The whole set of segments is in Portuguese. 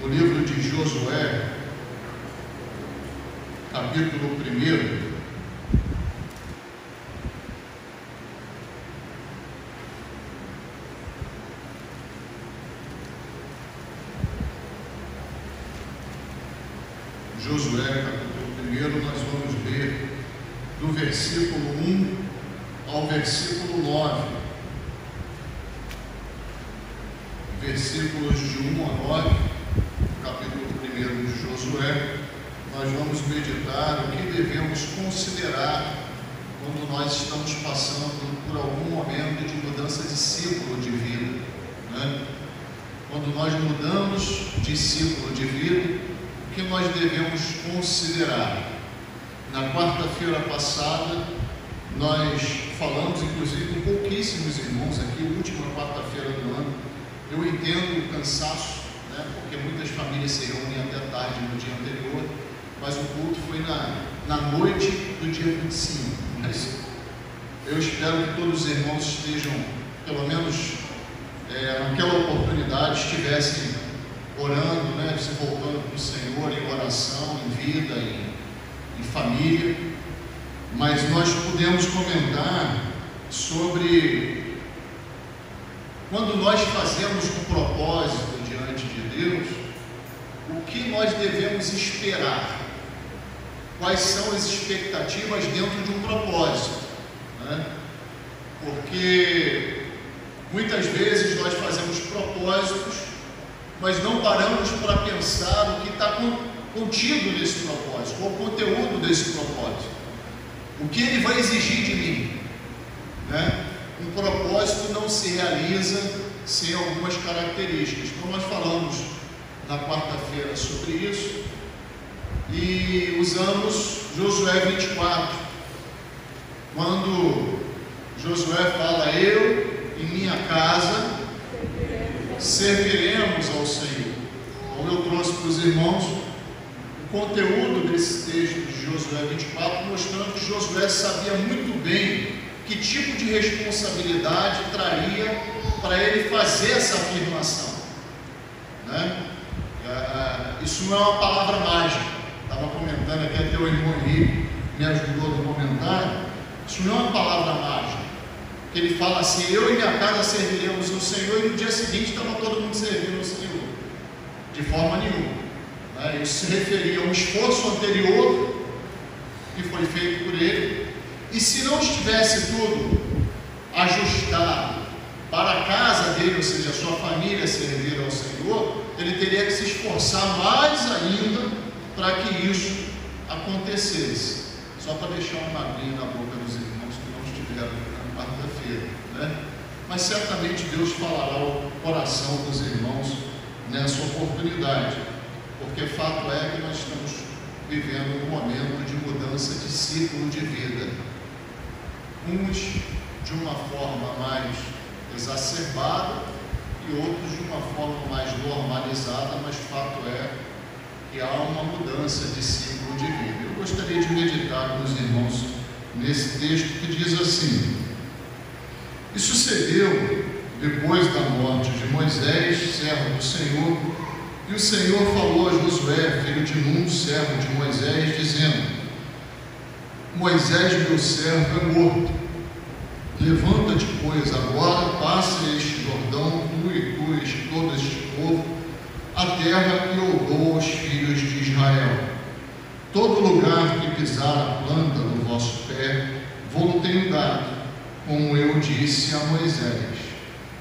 no livro de Josué, capítulo 1. Josué, capítulo 1, nós vamos ler do versículo 1 ao versículo 9. Versículos de 1 a 9, capítulo 1 de Josué, nós vamos meditar o que devemos considerar quando nós estamos passando por algum momento de mudança de ciclo de vida, né? Quando nós mudamos de ciclo de vida, o que nós devemos considerar? Na quarta-feira passada, nós falamos, inclusive, com pouquíssimos irmãos aqui, última quarta-feira do ano. Eu entendo o cansaço, né, porque muitas famílias se reúnem até tarde no dia anterior, mas o culto foi na noite do dia 25. Mas eu espero que todos os irmãos estejam, pelo menos naquela oportunidade, estivessem orando, né, se voltando para o Senhor em oração, em vida, em família. Mas nós podemos comentar sobre quando nós fazemos um propósito diante de Deus, o que nós devemos esperar, quais são as expectativas dentro de um propósito, né? Porque muitas vezes nós fazemos propósitos, mas não paramos para pensar o que está contido nesse propósito, qual o conteúdo desse propósito, o que ele vai exigir de mim, né? Um propósito não se realiza sem algumas características. Então nós falamos na quarta-feira sobre isso e usamos Josué 24, quando Josué fala: eu e minha casa serviremos ao Senhor. Então eu trouxe para os irmãos o conteúdo desse texto de Josué 24, mostrando que Josué sabia muito bem que tipo de responsabilidade traria para ele fazer essa afirmação, né? Isso não é uma palavra mágica. Estava comentando aqui, até o irmão Henrique me ajudou no comentário. Isso não é uma palavra mágica. Ele fala assim: eu e minha casa serviremos ao Senhor, e no dia seguinte estava todo mundo servindo ao Senhor, de forma nenhuma, né? Isso se referia a um esforço anterior que foi feito por ele, e se não estivesse tudo ajustado para a casa dele, ou seja, a sua família servir ao Senhor, ele teria que se esforçar mais ainda para que isso acontecesse. Só para deixar uma aguinha na boca dos irmãos que não estiveram na quarta-feira, né? Mas certamente Deus falará ao coração dos irmãos nessa oportunidade, porque fato é que nós estamos vivendo um momento de mudança de ciclo de vida, uns de uma forma mais exacerbada e outros de uma forma mais normalizada, mas fato é que há uma mudança de ciclo de vida. Eu gostaria de meditar com os irmãos nesse texto que diz assim: e sucedeu depois da morte de Moisés, servo do Senhor, e o Senhor falou a Josué, filho de Nun, servo de Moisés, dizendo: Moisés, meu servo, é morto. Levanta-te, pois, agora, passa este Jordão, tu e todo este povo, a terra que eu dou aos filhos de Israel. Todo lugar que pisar a planta do vosso pé, vou-lo tenho dado, como eu disse a Moisés,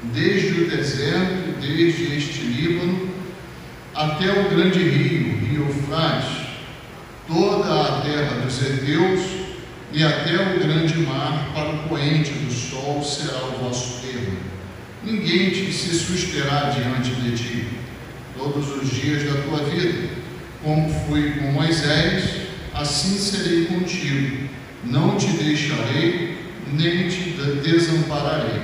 desde o deserto, desde este Líbano, até o grande rio Eufrates, toda a terra dos heteus, e até o grande mar, para o poente do sol será o vosso termo. Ninguém te se susterá diante de ti todos os dias da tua vida. Como fui com Moisés, assim serei contigo. Não te deixarei, nem te desampararei.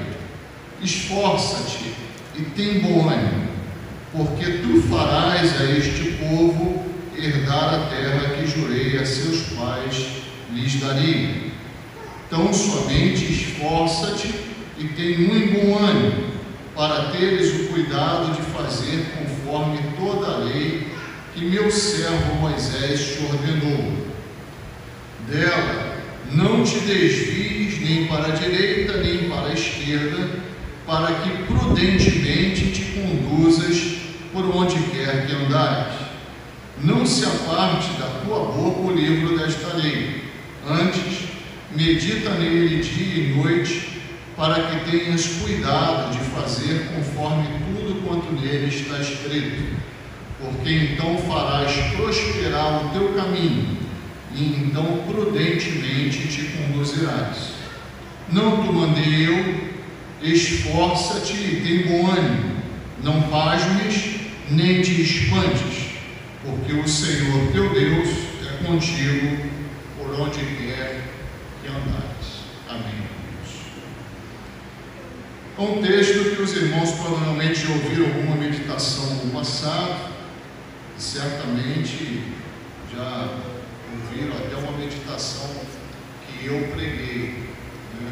Esforça-te e tem bom ânimo, porque tu farás a este povo herdar a terra que jurei a seus pais lhes daria. Então somente esforça-te e tem muito bom ânimo, para teres o cuidado de fazer conforme toda a lei que meu servo Moisés te ordenou. Dela não te desvies nem para a direita nem para a esquerda, para que prudentemente te conduzas por onde quer que andares. Não se aparte da tua boca o livro desta lei, antes medita nele dia e noite, para que tenhas cuidado de fazer conforme tudo quanto nele está escrito, porque então farás prosperar o teu caminho, e então prudentemente te conduzirás. Não te mandei eu? Esforça-te e tem bom ânimo, não pasmes nem te espantes, porque o Senhor teu Deus é contigo por onde quer que andares. Amém. É um texto que os irmãos provavelmente ouviram alguma meditação no passado, e certamente já ouviram até uma meditação que eu preguei, né?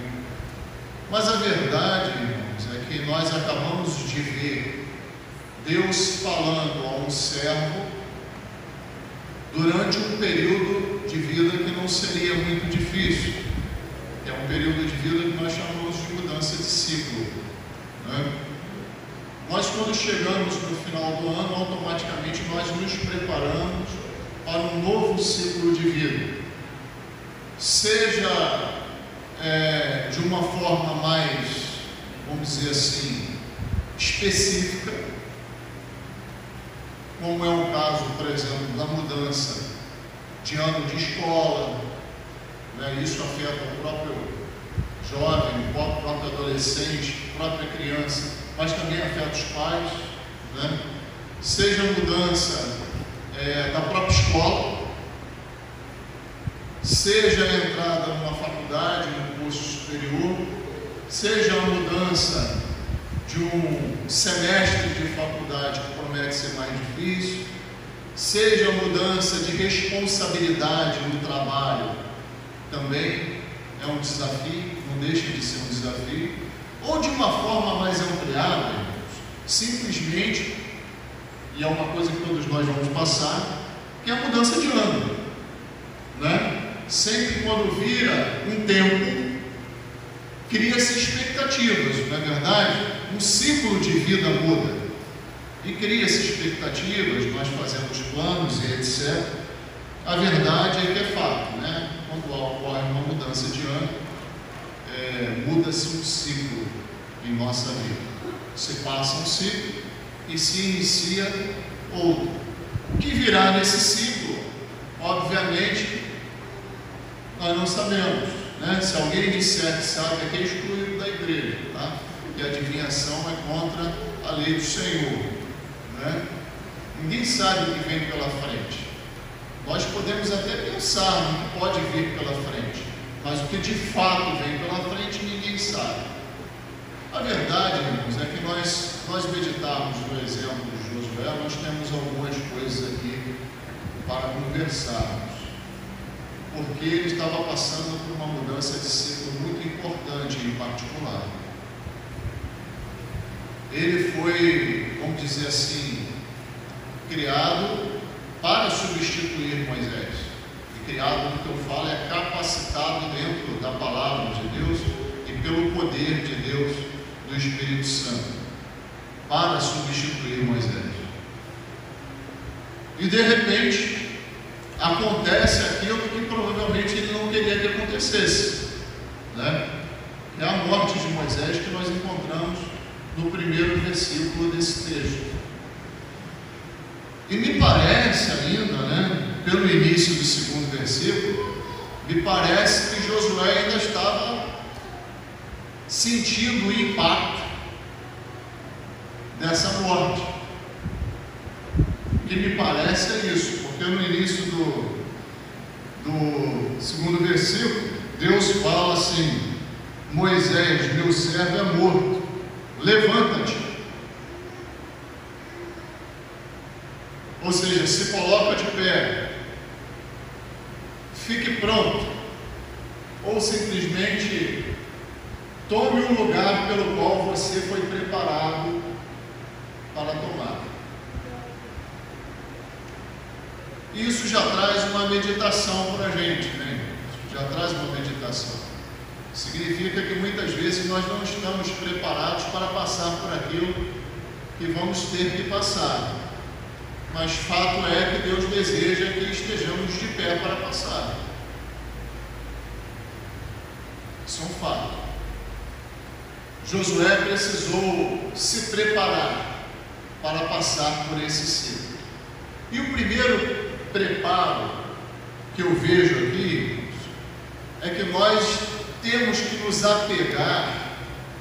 Mas a verdade, irmãos, é que nós acabamos de ver Deus falando a um servo durante um período de vida que não seria muito difícil. É um período de vida que nós chamamos de mudança de ciclo, né? Nós, quando chegamos no final do ano, automaticamente nós nos preparamos para um novo ciclo de vida, seja de uma forma mais, vamos dizer assim, específica, como é o caso, por exemplo, da mudança de ano de escola, né? Isso afeta o próprio jovem, o próprio adolescente, a própria criança, mas também afeta os pais, né? Seja a mudança da própria escola, seja a entrada numa faculdade, num curso superior, seja a mudança de um semestre de faculdade que promete ser mais difícil, seja a mudança de responsabilidade no trabalho, também é um desafio, não deixa de ser um desafio, ou de uma forma mais ampliada, simplesmente, e é uma coisa que todos nós vamos passar, que é a mudança de ano, né? Sempre quando vira um tempo, cria-se expectativas, não é verdade? Um ciclo de vida muda, e cria-se expectativas, nós fazemos planos e etc. A verdade é que é fato, né? Quando ocorre uma mudança de ano, muda-se um ciclo em nossa vida. Se passa um ciclo e se inicia outro. O que virá nesse ciclo, obviamente, nós não sabemos, né? Se alguém disser que sabe, é excluído da igreja, tá? E a adivinhação é contra a lei do Senhor, né? Ninguém sabe o que vem pela frente. Nós podemos até pensar no que pode vir pela frente, mas o que de fato vem pela frente ninguém sabe. A verdade, irmãos, é que nós meditarmos no exemplo de Josué, nós temos algumas coisas aqui para conversarmos, porque ele estava passando por uma mudança de ciclo muito importante em particular. Ele foi, vamos dizer assim, criado para substituir Moisés. E criado, no que eu falo, é capacitado dentro da palavra de Deus e pelo poder de Deus, do Espírito Santo, para substituir Moisés. E de repente acontece aquilo que provavelmente ele não queria que acontecesse, né? É a morte de Moisés que nós encontramos no primeiro versículo desse texto. E me parece ainda, né, pelo início do segundo versículo, me parece que Josué ainda estava sentindo o impacto dessa morte. O que me parece é isso, porque no início do segundo versículo, Deus fala assim: Moisés, meu servo, é morto, levanta-te. Ou seja, se coloca de pé, fique pronto, ou simplesmente tome o lugar pelo qual você foi preparado para tomar. E isso já traz uma meditação para a gente, né? Já traz uma meditação. Significa que muitas vezes nós não estamos preparados para passar por aquilo que vamos ter que passar. Mas fato é que Deus deseja que estejamos de pé para passar. Isso é um fato. Josué precisou se preparar para passar por esse ciclo. E o primeiro preparo que eu vejo aqui é que nós temos que nos apegar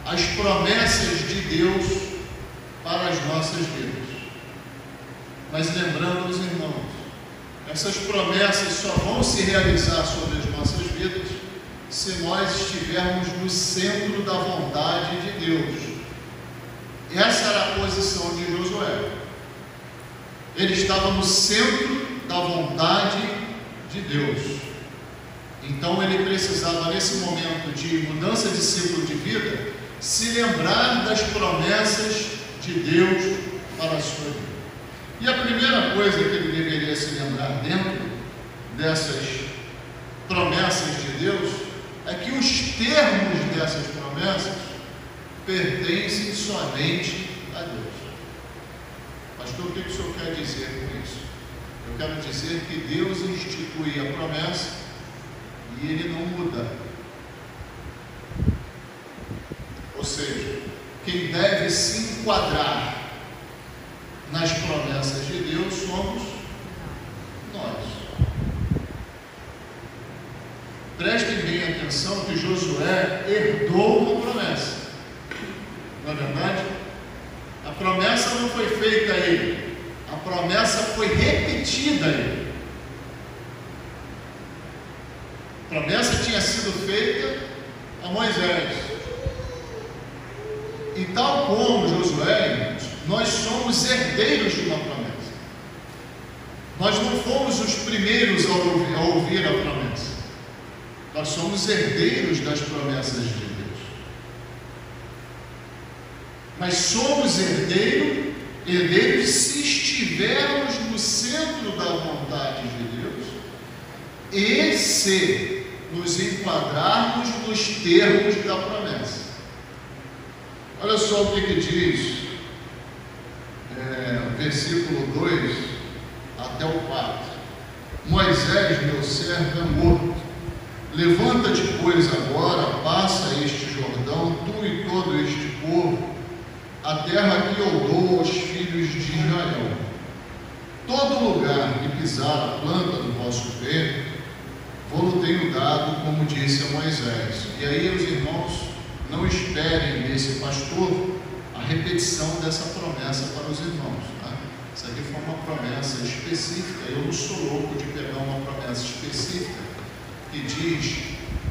às promessas de Deus para as nossas vidas. Mas lembrando os irmãos, essas promessas só vão se realizar sobre as nossas vidas se nós estivermos no centro da vontade de Deus. Essa era a posição de Josué. Ele estava no centro da vontade de Deus. Então ele precisava, nesse momento de mudança de ciclo de vida, se lembrar das promessas de Deus para a sua vida. E a primeira coisa que ele deveria se lembrar dentro dessas promessas de Deus é que os termos dessas promessas pertencem somente a Deus. Pastor, o que o senhor quer dizer com isso? Eu quero dizer que Deus institui a promessa e Ele não muda. Ou seja, quem deve se enquadrar nas promessas de Deus somos nós. Prestem bem atenção que Josué herdou uma promessa. Não é verdade? A promessa não foi feita a ele, a promessa foi repetida a ele. A promessa tinha sido feita a Moisés. E tal como Josué, nós somos herdeiros de uma promessa. Nós não fomos os primeiros a ouvir a promessa. Nós somos herdeiros das promessas de Deus. Mas somos herdeiros se estivermos no centro da vontade de Deus e se nos enquadrarmos nos termos da promessa. Olha só o que diz versículo 2 até o 4. Moisés, meu servo, é morto. Levanta-te, pois, agora, passa este Jordão, tu e todo este povo, a terra que eu dou aos filhos de Israel. Todo lugar que pisar a planta do vosso pé, vou-lo tenho dado, como disse a Moisés. E aí, os irmãos, não esperem desse pastor a repetição dessa promessa para os irmãos. Tá? Isso aqui foi uma promessa específica. Eu não sou louco de pegar uma promessa específica que diz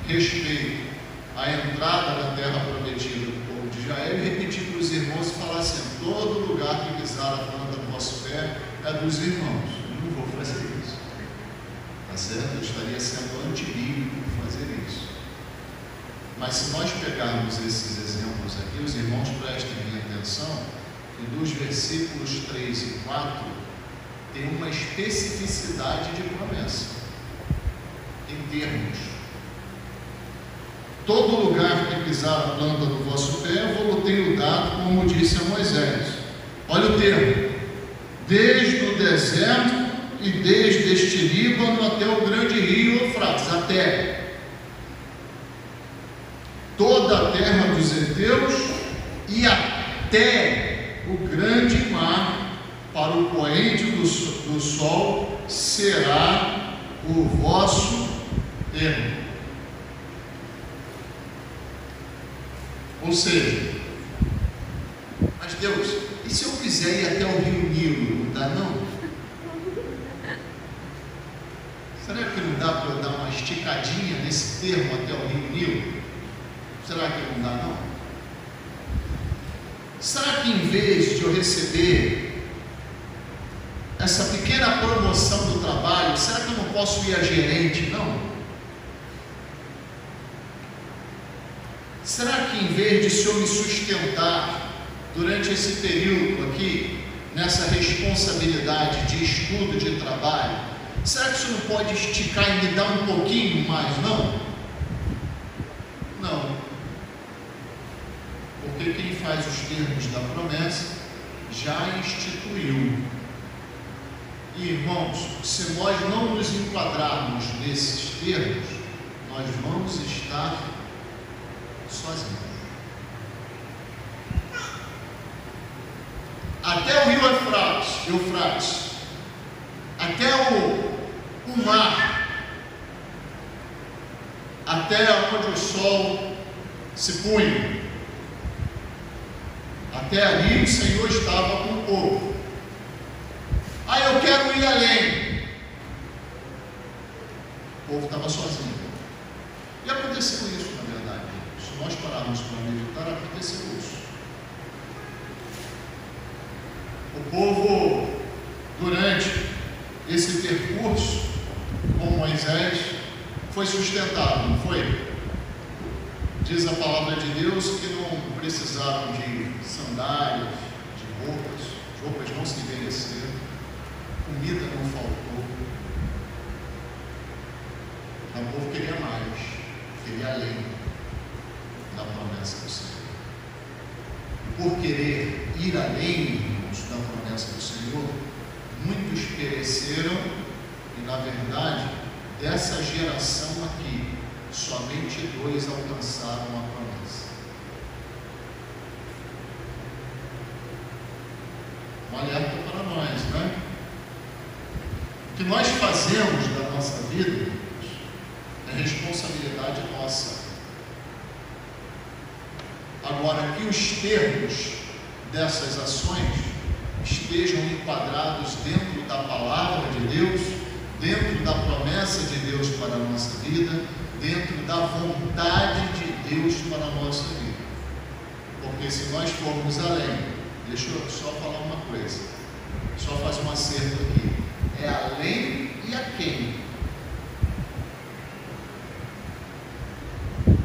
respeito à entrada na terra prometida do povo de Israel e repetir para os irmãos e falar assim: todo lugar que pisar a planta do vosso pé é dos irmãos. Eu não vou fazer isso. Tá certo? Eu estaria sendo antibíblico fazer isso. Mas se nós pegarmos esses exemplos aqui, os irmãos prestem bem atenção que dos versículos 3 e 4 tem uma especificidade de promessa em termos. Todo lugar que pisar a planta do vosso pé, eu vou tenho dado, como disse a Moisés. Olha o termo: desde o deserto e desde este Líbano até o grande rio Eufrates, até toda a terra dos heteus e até o grande mar, para o poente do sol será o vosso termo. Ou seja, mas Deus, e se eu quiser ir até o rio Nilo, não dá não? Será que não dá para eu dar uma esticadinha nesse termo até o rio Nilo? Será que não dá não? Será que em vez de eu receber essa pequena promoção do trabalho, será que eu não posso ir a gerente? Não. Será que em vez de o Senhor me sustentar durante esse período aqui, nessa responsabilidade de estudo, de trabalho, Será que isso não pode esticar e me dar um pouquinho mais? Não. Não. Porque quem faz os termos da promessa já instituiu. E, irmãos, se nós não nos enquadrarmos nesses termos, nós vamos estar sozinhos. Até o rio Eufrates, até o mar, até onde o sol se punha, até ali o Senhor estava com o povo. Eu quero ir além. O povo estava sozinho. E aconteceu isso, na verdade. Se nós pararmos para meditar, aconteceu isso. O povo, durante esse percurso com Moisés, foi sustentado, não foi? Diz a palavra de Deus que não precisaram de sandálias, de roupas, as roupas não se envelheceram, comida não faltou. O povo queria mais, queria além da promessa do Senhor. Por querer ir além, irmãos, da promessa do Senhor, muitos pereceram e, na verdade, dessa geração aqui, somente 2 alcançaram a promessa. Um alerta para nós, né? O que nós fazemos da nossa vida é responsabilidade nossa. Agora, que os termos dessas ações estejam enquadrados dentro da palavra de Deus, dentro da promessa de Deus para a nossa vida, dentro da vontade de Deus para a nossa vida. Porque se nós formos além, deixa eu só falar uma coisa, só fazer um acerto aqui, é além e a quem?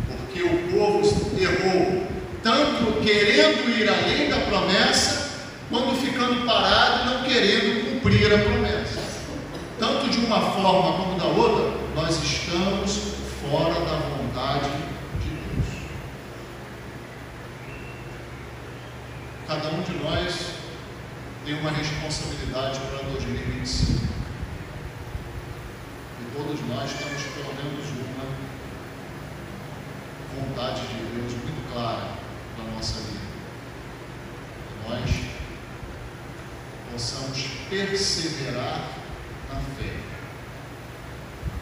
Porque o povo errou, tanto querendo ir além da promessa, quanto ficando parado e não querendo cumprir a promessa. Tanto de uma forma como da outra, nós estamos fora da vontade de Deus. Cada um de nós tem uma responsabilidade para 2025. E todos nós temos pelo menos uma vontade de Deus muito clara na nossa vida. Que nós possamos perseverar na fé,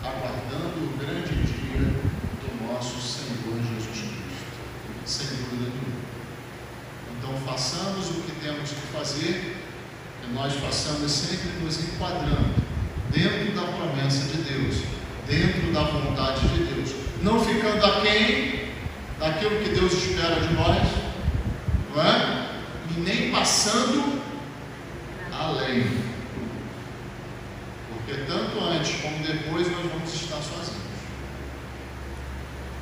aguardando o grande dia do nosso Senhor Jesus Cristo, sem dúvida nenhuma. Então façamos o que temos que fazer, que nós façamos sempre nos enquadrando dentro da promessa de Deus, dentro da vontade de Deus, não ficando aquém daquilo que Deus espera de nós, não é? E nem passando além. Porque tanto antes como depois nós vamos estar sozinhos.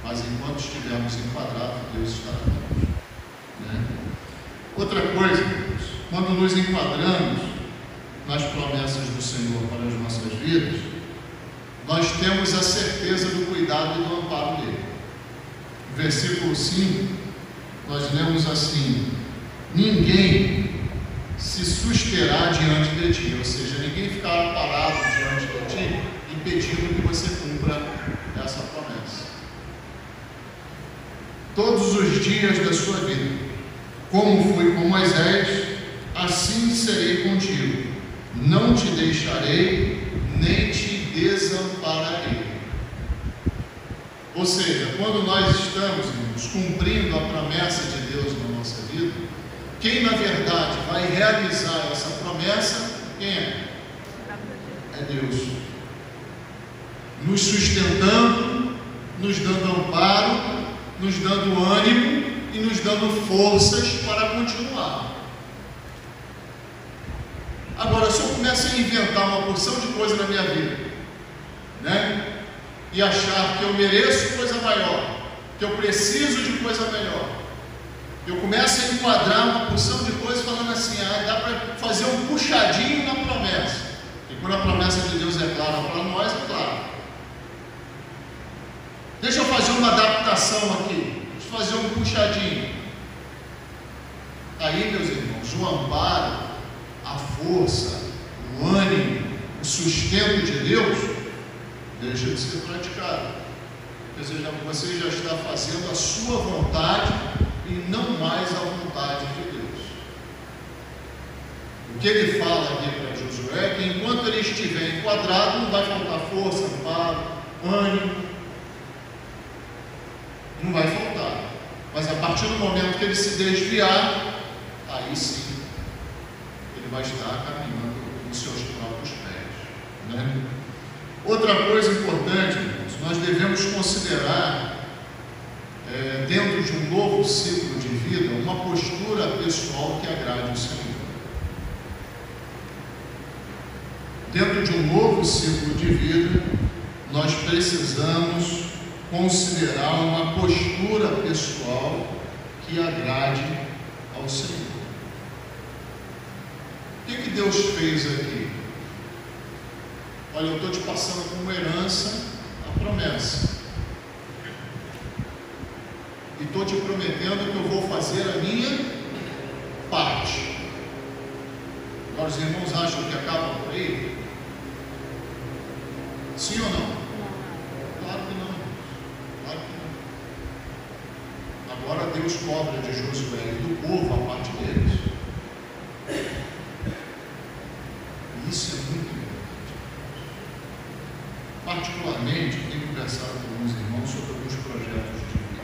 Mas enquanto estivermos enquadrados, Deus estará conosco, né? Outra coisa, quando nos enquadramos nas promessas do Senhor para as nossas vidas, nós temos a certeza do cuidado e do amparo dele. Versículo 5, nós lemos assim: ninguém se susterá diante de ti, ou seja, ninguém ficará parado diante de ti, impedindo que você cumpra essa promessa. Todos os dias da sua vida, como fui com Moisés, assim serei contigo, não te deixarei, nem te desampararei. Ou seja, quando nós estamos, irmãos, cumprindo a promessa de Deus na nossa vida, quem na verdade vai realizar essa promessa, quem é? É Deus. Nos sustentando, nos dando amparo, nos dando ânimo e nos dando forças para continuar. Agora, se eu começo a inventar uma porção de coisa na minha vida, né? E achar que eu mereço coisa maior, que eu preciso de coisa melhor, eu começo a enquadrar uma porção de coisas falando assim: dá para fazer um puxadinho na promessa. E quando a promessa de Deus é clara palavra para nós, é claro. Deixa eu fazer uma adaptação aqui, deixa eu fazer um puxadinho. Aí, meus irmãos, o amparo, a força, o ânimo, o sustento de Deus deixa de ser praticado. Você já está fazendo a sua vontade e não mais a vontade de Deus. O que ele fala aqui para Josué é que enquanto ele estiver enquadrado, não vai faltar força, amparo, ânimo, não vai faltar. Mas a partir do momento que ele se desviar, aí sim ele vai estar caminhando nos seus próprios pés, né? Outra coisa importante, irmãos, nós devemos considerar dentro de um novo ciclo de vida uma postura pessoal que agrade o Senhor. Dentro de um novo ciclo de vida, nós precisamos considerar uma postura pessoal que agrade ao Senhor. O que Deus fez aqui? Olha, eu estou te passando como herança a promessa. E estou te prometendo que eu vou fazer a minha parte. Agora, os irmãos acham que acaba por aí? Sim ou não? Claro que não. Claro que não. Agora Deus cobra de Josué e do povo a parte deles. E isso é muito importante. Particularmente, eu tenho conversado com alguns irmãos sobre alguns projetos de vida.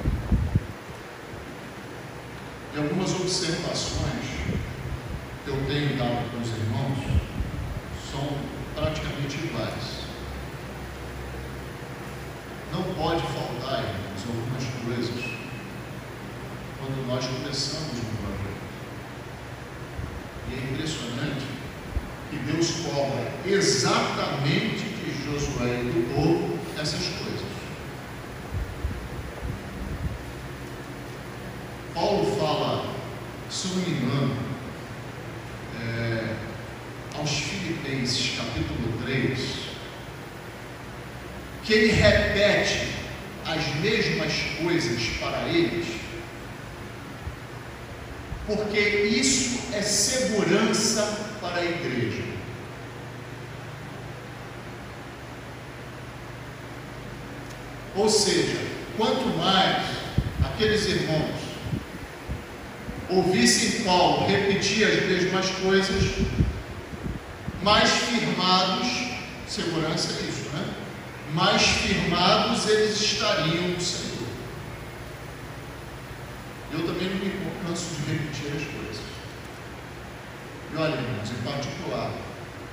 E algumas observações que eu tenho dado para os irmãos são praticamente iguais. Não pode faltar, irmãos, algumas coisas quando nós começamos um projeto. E é impressionante que Deus cobra exatamente de Josué e do povo essas coisas. Paulo fala, se não me engano, aos Filipenses, capítulo 3, que ele repete as mesmas coisas para eles, porque isso é segurança para a igreja. Ou seja, quanto mais aqueles irmãos ouvissem Paulo repetir as mesmas coisas, mais firmados, segurança é isso, né? Mais firmados eles estariam no Senhor. Eu também não me canso de repetir as coisas. E olha, irmãos, em particular,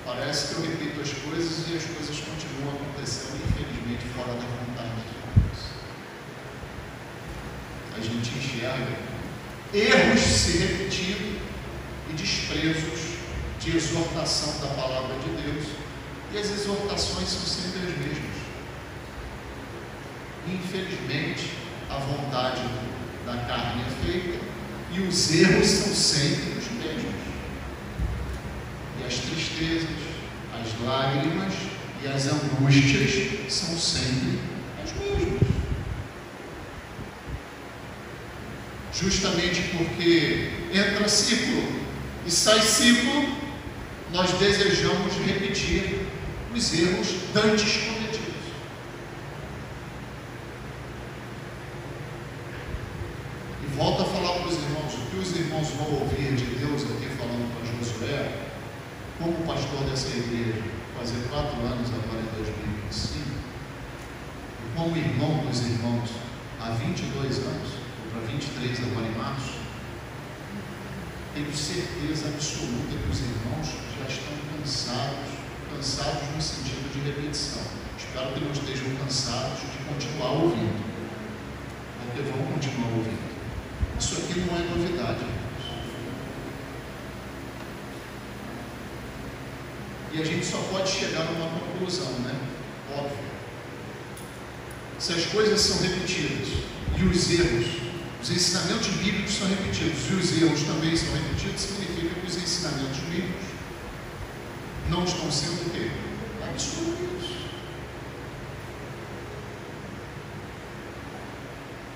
parece que eu repito as coisas e as coisas continuam acontecendo, infelizmente, fora da vontade de Deus. A gente enxerga erros se repetindo e desprezos de exortação da palavra de Deus, e as exortações são sempre as mesmas. Infelizmente, a vontade da carne é feita e os erros são sempre os mesmos. E as tristezas, as lágrimas e as angústias são sempre as mesmas. Justamente porque entra ciclo e sai ciclo, nós desejamos repetir os erros dantes cometidos. E volto a falar para os irmãos, o que os irmãos vão ouvir de Deus aqui falando para Josué, como pastor dessa igreja, fazer 4 anos agora em 2025, e como irmão dos irmãos há 22 anos, ou para 23 agora em março, tenho certeza absoluta que os irmãos já estão cansados no sentido de repetição. Espero que não estejam cansados de continuar ouvindo, porque vão continuar ouvindo. Isso aqui não é novidade, irmãos. E a gente só pode chegar numa conclusão, né? Óbvio. Se as coisas são repetidas e os erros, os ensinamentos bíblicos são repetidos e os erros também são repetidos, significa que os ensinamentos bíblicos não estão sendo o quê? É absurdo isso.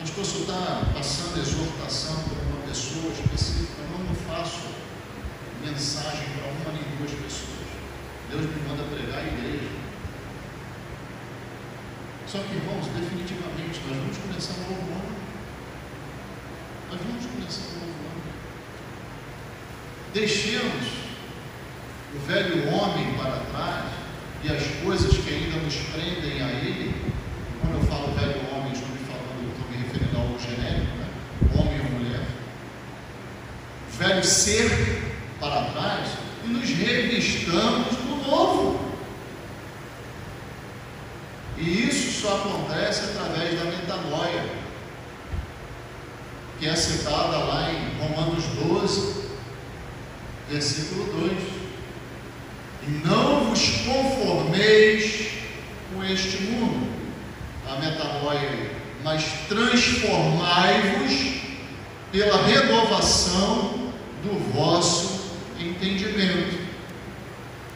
Pastor, se eu está passando exortação para uma pessoa específica, eu não faço mensagem para uma nem duas pessoas. Deus me manda pregar a igreja. Só que, irmãos, definitivamente, nós vamos começar um novo ano. Nós vamos começar um novo ano. Deixemos o velho homem para trás e as coisas que ainda nos prendem a ele. Quando eu falo velho homem, estou me referindo a algo genérico, né? Homem ou mulher. Velho ser para trás e nos revistamos do novo. E isso só acontece através da metanoia, que é citada lá em Romanos 12, versículo 2. E não vos conformeis com este mundo, a metanoia, mas transformai-vos pela renovação do vosso entendimento.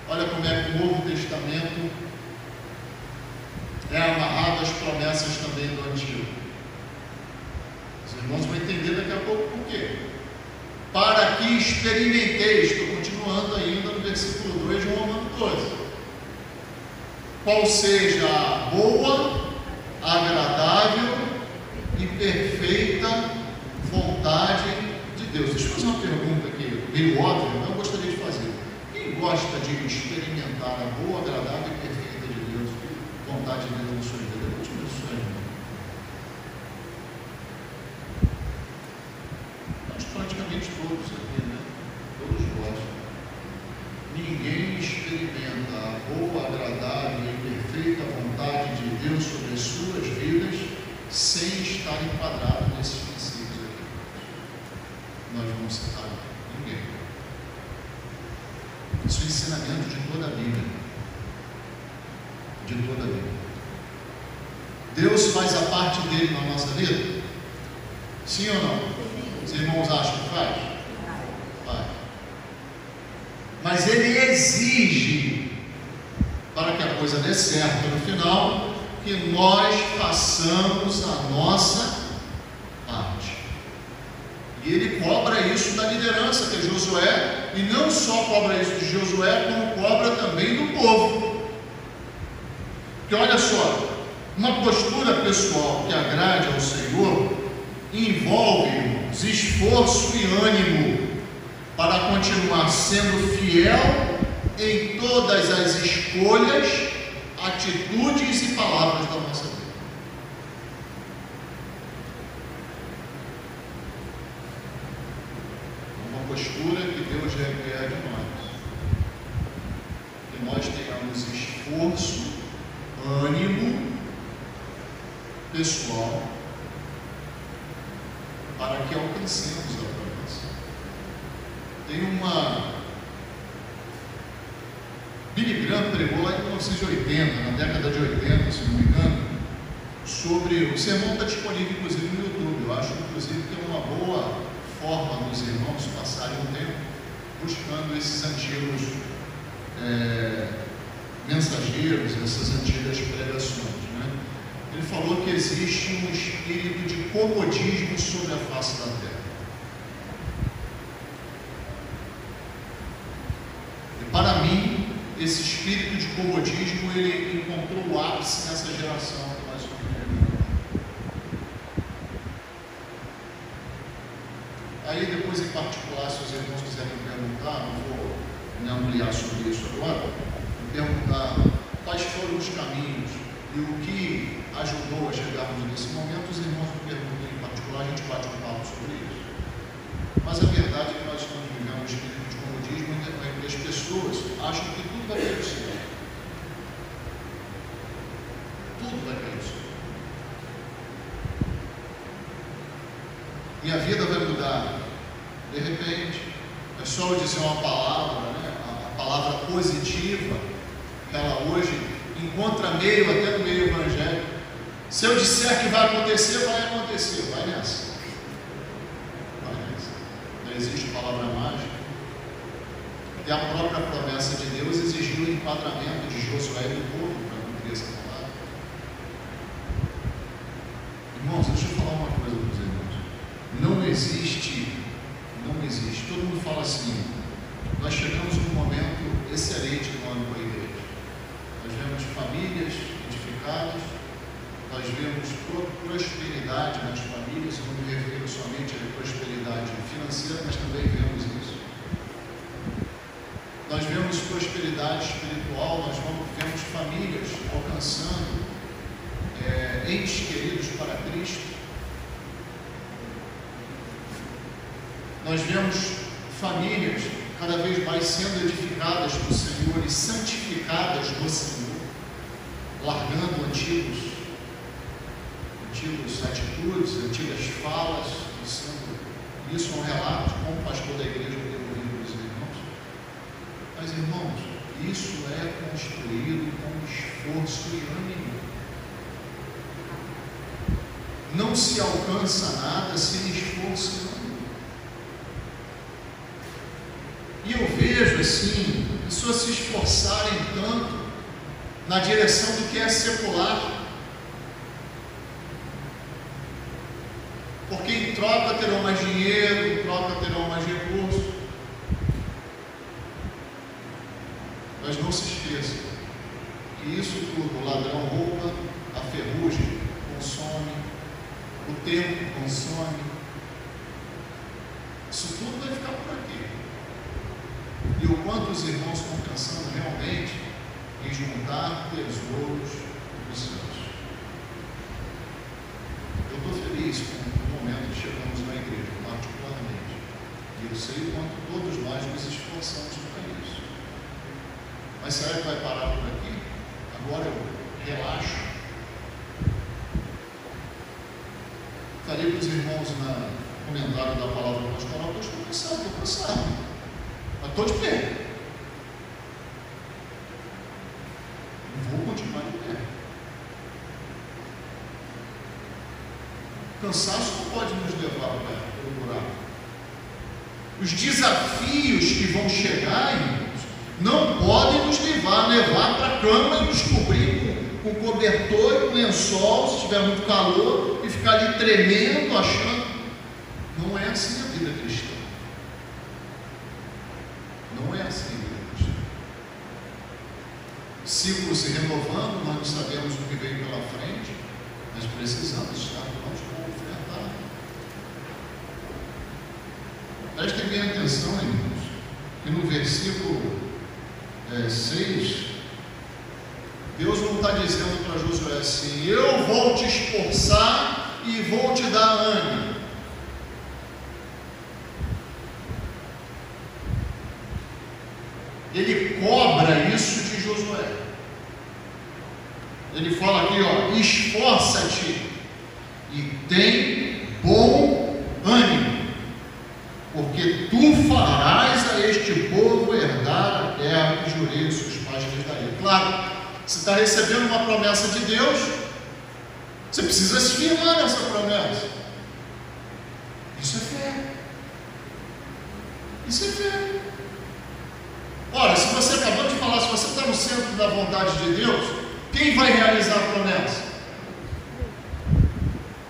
Olha como é que o Novo Testamento é amarrado às promessas também do Antigo. Os irmãos vão entender daqui a pouco por quê. Para que experimenteis, estou continuando ainda no versículo 2 de Romanos 12, qual seja a boa, agradável e perfeita vontade de Deus. Deixa eu fazer uma pergunta aqui, meio óbvia, mas eu gostaria de fazer. Quem gosta de experimentar a boa, agradável e perfeita de Deus, vontade de Deus na sua vida? Levante o meu sonho. Nós praticamente todos aqui, né? Todos gostam. Ninguém experimenta a boa, agradável e perfeita vontade de Deus sobre as suas vidas sem estar enquadrado nesses princípios aqui. Nós vamos citar ninguém. Isso é ensinamento de toda a Bíblia. De toda a Bíblia. Deus faz a parte dele na nossa vida? Sim ou não? Os irmãos acham que faz? Faz. Mas ele exige, para que a coisa dê certo no final, que nós façamos a nossa parte. E ele cobra isso da liderança, que é Josué, e não só cobra isso de Josué, como cobra também do povo. Porque olha só, uma postura pessoal que agrade ao Senhor envolve esforço e ânimo para continuar sendo fiel em todas as escolhas, atitudes e palavras da nossa vida. Uma postura que Deus requer de nós, que nós tenhamos esforço, ânimo pessoal para que alcancemos a promessa. Tem uma Billy Graham pregou lá em 1980, na década de 80, se não me engano, sobre o sermão. Está disponível inclusive no YouTube. Eu acho inclusive que é uma boa forma dos irmãos passarem um tempo buscando esses antigos mensageiros, essas antigas pregações, né? Ele falou que existe um espírito de comodismo sobre a face da terra. E para mim, esse espírito de comodismo, ele encontrou o ápice nessa geração que nós vivemos. Aí depois, em particular, se os irmãos quiserem perguntar, não vou me ampliar sobre isso agora, perguntar quais foram os caminhos e o que ajudou a chegarmos nesse momento, os irmãos me perguntam em particular, a gente bate um papo sobre isso. Mas a verdade é que nós estamos vivendo um espírito de comodismo em que as pessoas acham que tudo vai cair do céu. Tudo vai cair do céu. E a vida vai mudar. De repente, é só eu dizer uma palavra, né? A palavra positiva, que ela hoje encontra meio até no meio evangélico. Se eu disser que vai acontecer, vai acontecer. Vai nessa. Vai nessa. Não existe palavra mágica. E a própria promessa de Deus exigiu em enquadramento de Josué e do povo para cumprir essa palavra. Irmãos, deixa eu falar uma coisa para os irmãos. Não existe. Todo mundo fala assim, nós chegamos num momento excelente no ano com a igreja. Nós vemos famílias edificadas, nós vemos prosperidade nas famílias. Eu não me refiro somente à prosperidade financeira, mas também vemos isso. Nós vemos prosperidade espiritual, nós vemos famílias alcançando entes queridos para Cristo. Nós vemos famílias cada vez mais sendo edificadas no Senhor e santificadas no Senhor, largando antigas atitudes, antigas falas, isso é um relato como pastor da igreja eu tenho ouvido dos irmãos. Mas, irmãos, isso é construído com esforço e ânimo. Não se alcança nada sem esforço e ânimo. E eu vejo assim, pessoas se esforçarem tanto na direção do que é secular, porque em troca terão mais dinheiro, em troca terão mais recursos. Mas não se esqueça que isso tudo, o ladrão rouba, a ferrugem consome, o tempo consome, isso tudo vai ficar por aqui. E o quanto os irmãos estão pensando realmente em juntar tesouros dos céus. Eu estou feliz com o momento que chegamos na igreja, particularmente. E eu sei o quanto todos nós nos esforçamos para isso. Mas será que vai parar por aqui? Agora eu relaxo. Falei para os irmãos no comentário da palavra pastoral, estou cansado. Mas estou de pé. Vou continuar de pé. Cansaço não pode nos levar para o buraco. Os desafios que vão chegar, irmãos, não podem nos levar para a cama e nos cobrir com cobertor e com lençol, se tiver muito calor, e ficar ali tremendo, achando. Não é assim a vida cristã. Não é assim a vida cristã. Ciclo se renovando, nós não sabemos o que vem pela frente, mas precisamos estar prontos para enfrentar. Prestem bem atenção, irmãos, que no versículo 6, Deus não está dizendo para Josué assim: eu vou te esforçar e vou te dar ânimo. Ele cobra isso de Josué. Ele fala aqui, esforça-te e tem bom ânimo, porque tu farás a este povo herdar a terra que jurei aos seus pais que lhes daria. Claro, você está recebendo uma promessa de Deus, você precisa se firmar nessa promessa. Isso é fé. Isso é fé. Ora, se você acabou de falar, se você está no centro da vontade de Deus, quem vai realizar a promessa?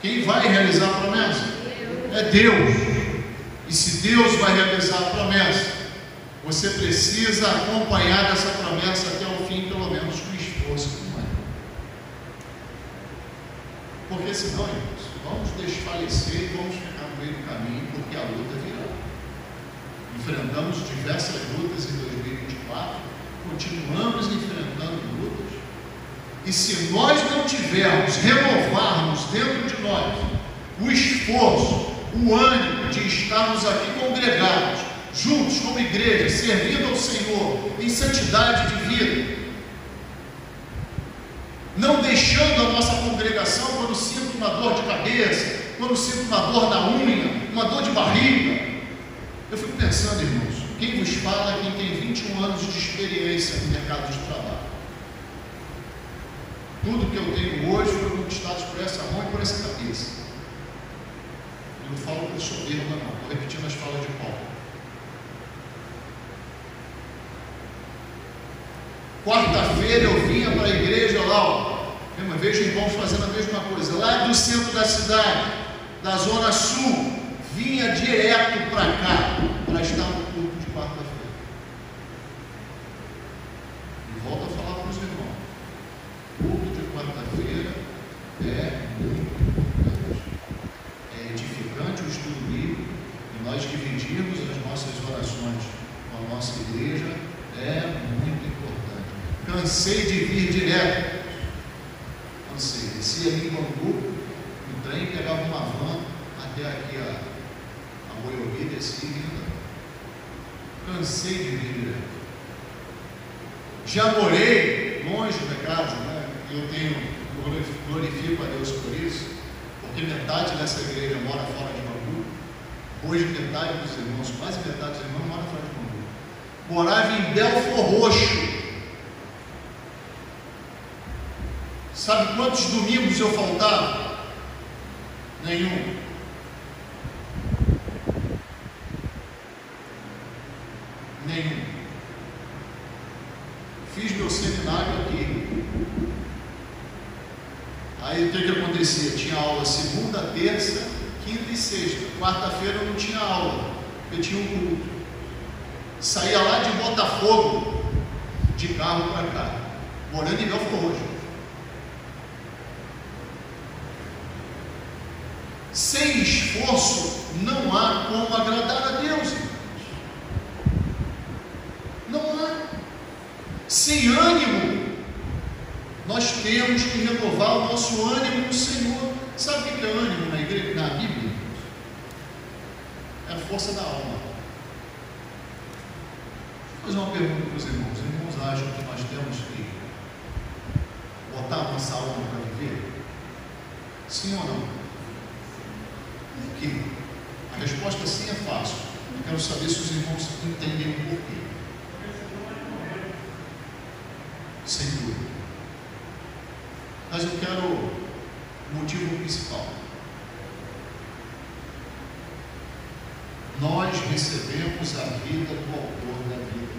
Quem vai realizar a promessa? É Deus. E se Deus vai realizar a promessa, você precisa acompanhar essa promessa até o fim, pelo menos com esforço humano. Porque senão, irmãos, vamos desfalecer e vamos ficar no meio do caminho, porque a luta virá. Enfrentamos diversas lutas em 2024, continuamos enfrentando lutas, e se nós não tivermos, renovarmos dentro de nós o esforço, o ânimo de estarmos aqui congregados, juntos como igreja, servindo ao Senhor em santidade de vida, não deixando a nossa congregação quando sinto uma dor de cabeça, quando sinto uma dor na unha, uma dor de barriga. Eu fico pensando, irmãos, quem vos fala é quem tem 21 anos de experiência no mercado de trabalho. Tudo que eu tenho hoje foi conquistado por essa mão e por essa cabeça. Eu não falo por soberba, não. Estou repetindo as falas de Paulo. Quarta-feira eu vinha para a igreja lá, ó, eu vejo irmãos fazendo a mesma coisa, lá do centro da cidade, da zona sul, vinha direto para cá, para estar no culto de quarta-feira. E volto a falar para os irmãos, o culto de quarta-feira é muito importante, é edificante o estudo bíblico, e nós dividirmos as nossas orações com a nossa igreja é muito importante. Cansei de vir direto, cansei, descia ali em Bangu, no trem, pegava uma van até aqui a Boiobi, descia e vinha. Cansei de vir direto. Já morei longe da casa, né? Glorifico a Deus por isso, porque metade dessa igreja mora fora de Bangu. Hoje metade dos irmãos, quase metade dos irmãos mora fora de Bangu. Morava em Belfor Roxo. Sabe quantos domingos eu faltava? Nenhum. Nenhum. Fiz meu seminário aqui. Aí o que acontecia? Tinha aula segunda, terça, quinta e sexta. Quarta-feira eu não tinha aula, eu tinha um culto. Saía lá de Botafogo, de carro para cá, morando em Belfor Roxo. Sem esforço não há como agradar a Deus, irmãos. Não há. Sem ânimo, nós temos que renovar o nosso ânimo no Senhor. Sabe o que é ânimo na igreja, na Bíblia? É a força da alma. Vou fazer uma pergunta para os irmãos. Os irmãos acham que nós temos que botar a nossa alma para viver? Sim ou não? Por quê? A resposta sim é fácil. Eu quero saber se os irmãos entendem o porquê. Sem dúvida. Mas eu quero o motivo principal. Nós recebemos a vida do autor da vida.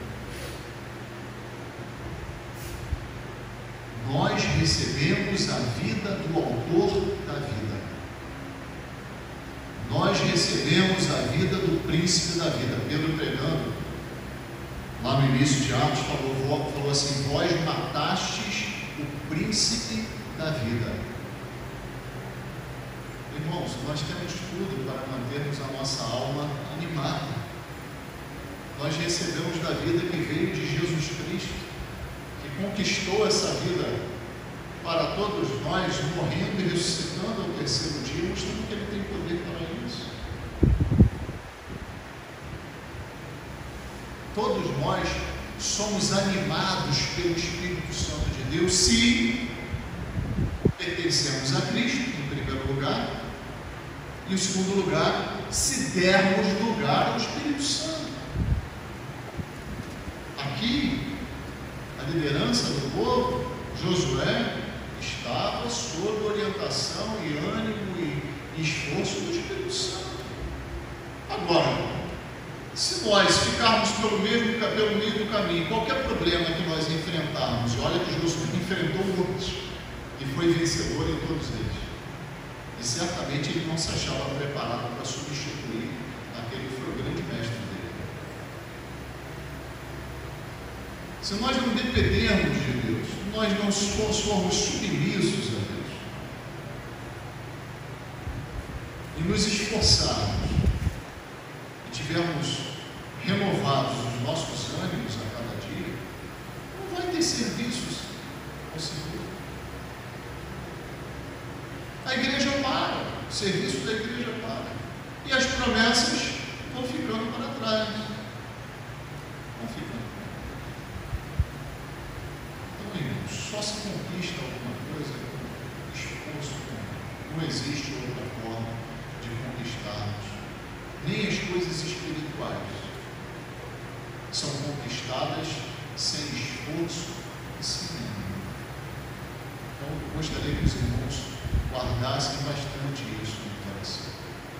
Nós recebemos a vida do autor da vida. Nós recebemos a vida do príncipe da vida. Pedro pregando lá no início de Atos falou assim: vós matastes o príncipe da vida. Irmãos, nós temos tudo para mantermos a nossa alma animada. Nós recebemos da vida que veio de Jesus Cristo, que conquistou essa vida para todos nós, morrendo e ressuscitando ao terceiro dia, mostrando que Ele tem poder para isso. Todos nós somos animados pelo Espírito Santo de Deus se pertencemos a Cristo, em primeiro lugar, e em segundo lugar, se dermos lugar ao Espírito Santo. Aqui, a liderança do povo, Josué, estava sob orientação e ânimo e esforço do Espírito Santo. Agora, se nós ficarmos pelo meio do caminho, qualquer problema que nós enfrentarmos, e olha que Josué enfrentou muitos, e foi vencedor em todos eles, e certamente ele não se achava preparado para substituir aquele que foi o grande mestre dele. Se nós não dependermos de Deus, nós não somos submissos a Deus, e nos esforçarmos, e tivermos renovados os nossos ânimos a cada dia, não vai ter serviços ao Senhor. A igreja para, o serviço da igreja para, e as promessas vão ficando para trás. Vão ficando. Então, irmãos, só se conquista alguma coisa com esforço. Não existe outra forma de conquistarmos. Nem as coisas espirituais são conquistadas sem esforço e sem ânimo. Então, eu gostaria que os irmãos guardassem bastante isso no coração.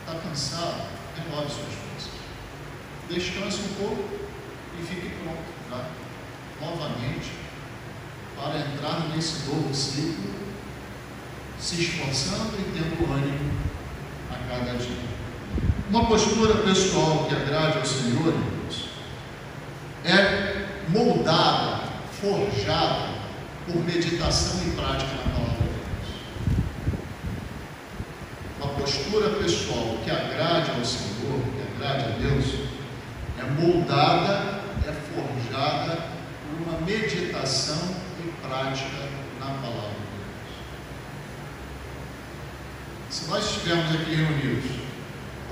Está cansado? Renove suas forças. Descanse um pouco e fique pronto, tá? Novamente, para entrar nesse novo ciclo, se esforçando e tendo ânimo a cada dia. Uma postura pessoal que agrade ao Senhor, irmãos, é moldada, forjada por meditação e prática na palavra de Deus. Uma postura pessoal que agrade ao Senhor, que agrade a Deus, é moldada, é forjada por uma meditação e prática na palavra de Deus. Se nós estivermos aqui reunidos,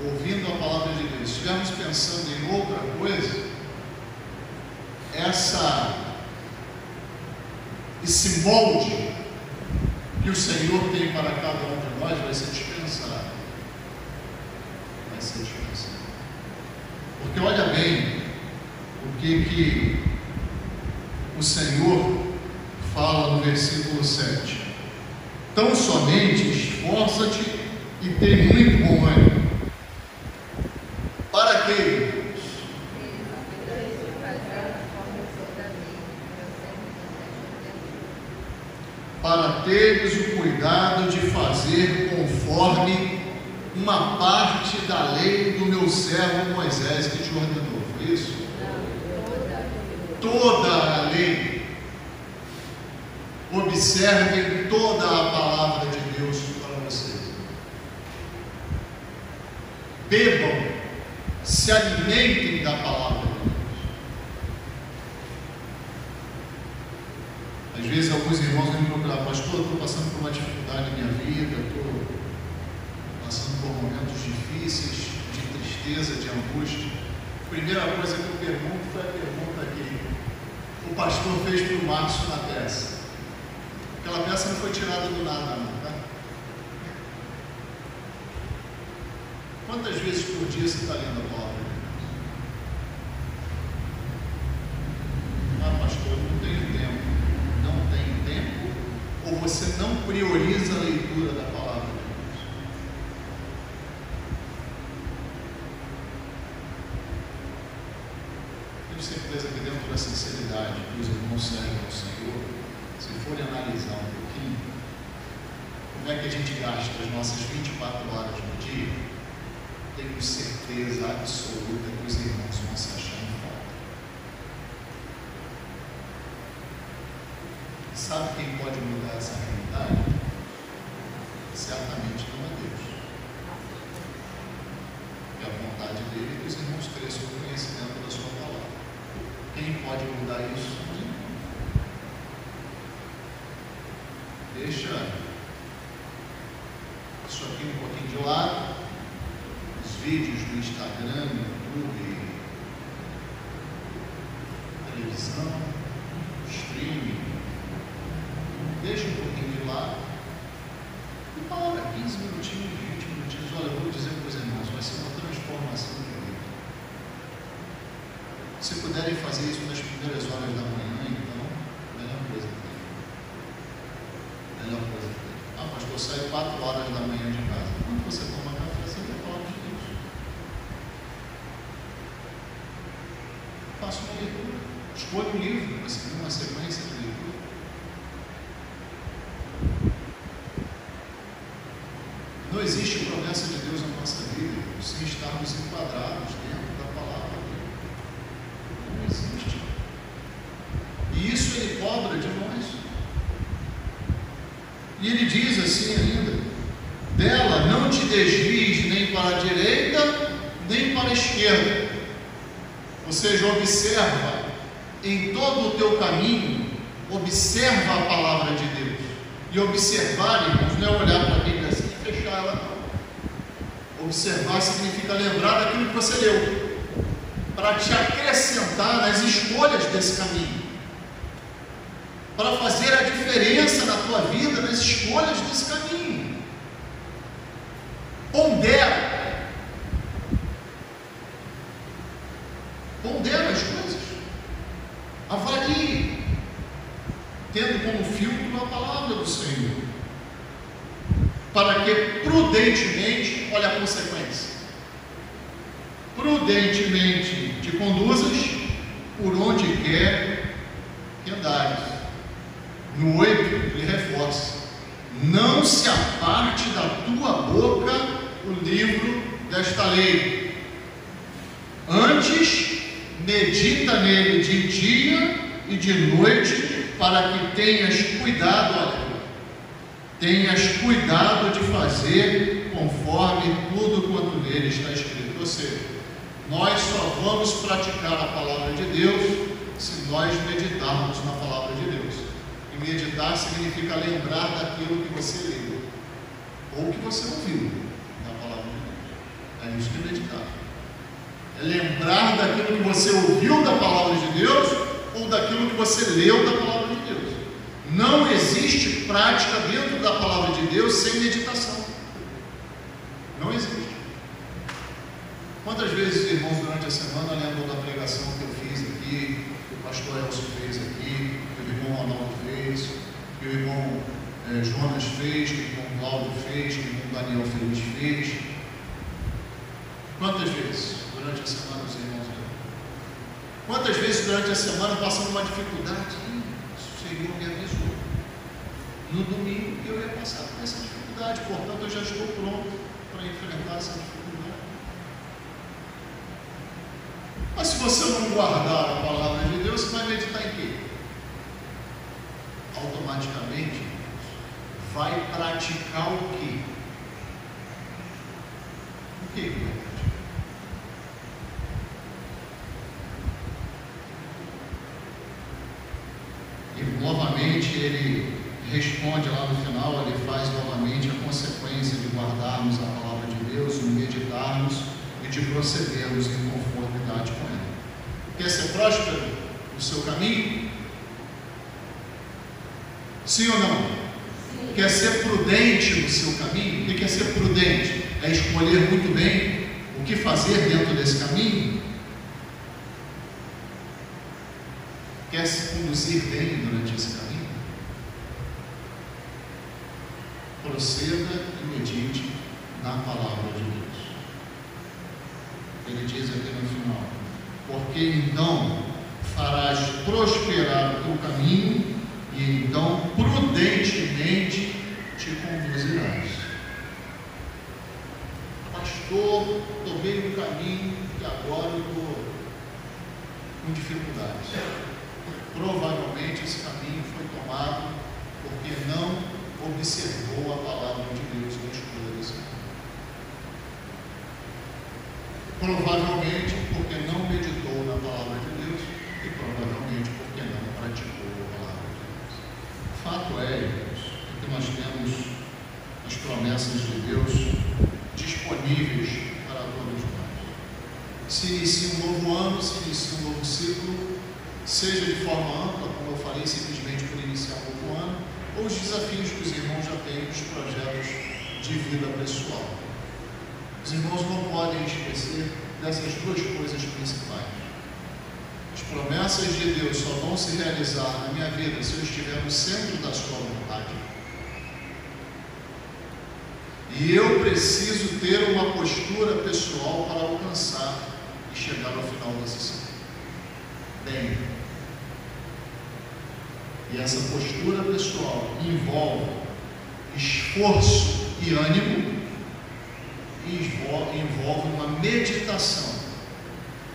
ouvindo a palavra de Deus, estivermos pensando em outra coisa, esse molde que o Senhor tem para cada um de nós vai ser dispensado. Vai ser dispensado. Porque olha bem o que o Senhor fala no versículo 7. Tão somente esforça-te e tem muito bom ânimo. Para quê? Para teres o cuidado de fazer conforme uma parte da lei do meu servo Moisés que te ordenou. Foi isso? Toda a lei. Observem toda a palavra de Deus para vocês. Bebam, se alimentem da palavra de Deus. Às vezes alguns irmãos vêm me procurar, pastor, estou passando por uma dificuldade na minha vida, estou passando por momentos difíceis, de tristeza, de angústia. A primeira coisa que eu pergunto foi a pergunta que o pastor fez para o Márcio na peça. Aquela peça não foi tirada do nada, não, tá? Quantas vezes por dia você está lendo a palavra de Deus? Ah, pastor, não tenho tempo. Não tem tempo, ou você não prioriza a leitura da palavra de Deus? Tenho certeza que dentro da sinceridade que os irmãos servem ao Senhor, se forem analisar um pouquinho como é que a gente gasta as nossas 24 horas no dia, tenho certeza absoluta que os irmãos vão se achar em falta. Sabe quem pode mudar essa realidade? Certamente não é Deus. É a vontade dele que os irmãos cresçam no conhecimento da sua palavra. Quem pode mudar isso? Deixa isso aqui um pouquinho de lado. Os vídeos do Instagram, YouTube, televisão, streaming. Deixa um pouquinho de lado e para 15 minutinhos, 20 minutinhos. Olha, eu vou dizer para os irmãos, vai ser uma transformação de vida. Se puderem fazer isso nas primeiras horas da manhã, então, melhor coisa que tem. Melhor coisa que tem. Ah, pastor, eu saio 4 horas da manhã de casa. Quando você toma café, você lê a palavra de Deus. Faça uma leitura. Escolha um livro para seguir uma sequência de leitura. Não existe promessa de Deus na nossa vida sem estarmos enquadrados dentro da palavra dele. Não existe. E isso ele cobra de nós. E ele diz assim ainda: dela não te desvies nem para a direita, nem para a esquerda. Ou seja, observa em todo o teu caminho, observa a palavra de Deus. E observar, irmãos, não é olhar para a Bíblia assim e fechar ela, não. Observar significa lembrar daquilo que você leu, para te acrescentar nas escolhas desse caminho, para fazer a diferença na tua vida, nas escolhas desse caminho. Pondera as coisas, avalie, tendo como filtro a palavra do Senhor, para que prudentemente, olha a consequência, prudentemente te conduzas por onde quer que andares. No 8, ele reforça: não se aparte da tua boca o livro desta lei, antes medita nele de dia e de noite, para que tenhas cuidado, tenhas cuidado de fazer conforme tudo quanto nele está escrito. Ou seja, nós só vamos praticar a palavra de Deus se nós meditarmos na palavra de Deus. E meditar significa lembrar daquilo que você leu ou que você ouviu na palavra de Deus. É isso que é meditar. É lembrar daquilo que você ouviu da palavra de Deus ou daquilo que você leu da palavra de Deus. Não existe prática dentro da palavra de Deus sem meditação. Não existe. Quantas vezes, irmãos, durante a semana lembram da pregação que eu fiz aqui, que o pastor Elcio fez aqui, que o irmão Ronaldo fez, que o irmão Jonas fez, que o irmão Cláudio fez, que o irmão Daniel Feliz fez? Quantas vezes durante a semana os irmãos lembram? Quantas vezes durante a semana passamos uma dificuldade? O Senhor me avisou. No domingo eu ia passar por essa dificuldade, portanto eu já estou pronto para enfrentar essa dificuldade. Mas se você não guardar a palavra de Deus, você vai meditar em quê? Automaticamente vai praticar o quê? O que vai praticar? E novamente ele responde lá no final, ele faz novamente a consequência de guardarmos a palavra de Deus, de meditarmos e de procedermos em conformidade com ela. Quer ser próspero no seu caminho? Sim ou não? Sim. Quer ser prudente no seu caminho? O que é ser prudente? É escolher muito bem o que fazer dentro desse caminho? Quer se conduzir bem durante esse caminho? Proceda e medite na palavra de Deus. Ele diz aqui no final: porque então farás prosperar o teu caminho e então prudentemente te conduzirás. Pastor, tomei um caminho e agora eu estou com dificuldades. Provavelmente esse caminho foi tomado porque não observou a palavra de Deus na escolha desse caminho. Provavelmente porque não meditou na palavra de Deus e provavelmente porque não praticou a palavra de Deus. O fato é, irmãos, que nós temos as promessas de Deus disponíveis para todos nós. Se inicia um novo ano, se inicia um novo ciclo, seja de forma ampla, como eu falei, simplesmente por iniciar um novo ano, ou os desafios que os irmãos já têm nos projetos de vida pessoal. Os irmãos não podem esquecer dessas duas coisas principais. As promessas de Deus só vão se realizar na minha vida se eu estiver no centro da sua vontade. E eu preciso ter uma postura pessoal para alcançar e chegar ao final desse ciclo. Bem, e essa postura pessoal envolve esforço e ânimo, e envolve uma meditação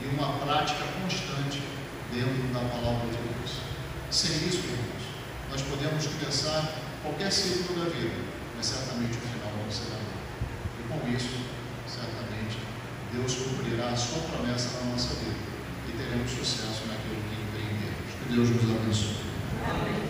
e uma prática constante dentro da palavra de Deus. Sem isso, irmãos, nós podemos começar qualquer ciclo da vida, mas certamente o final não será bom. E com isso, certamente, Deus cumprirá a sua promessa na nossa vida e teremos sucesso naquilo que empreendemos. Que Deus nos abençoe. Amém.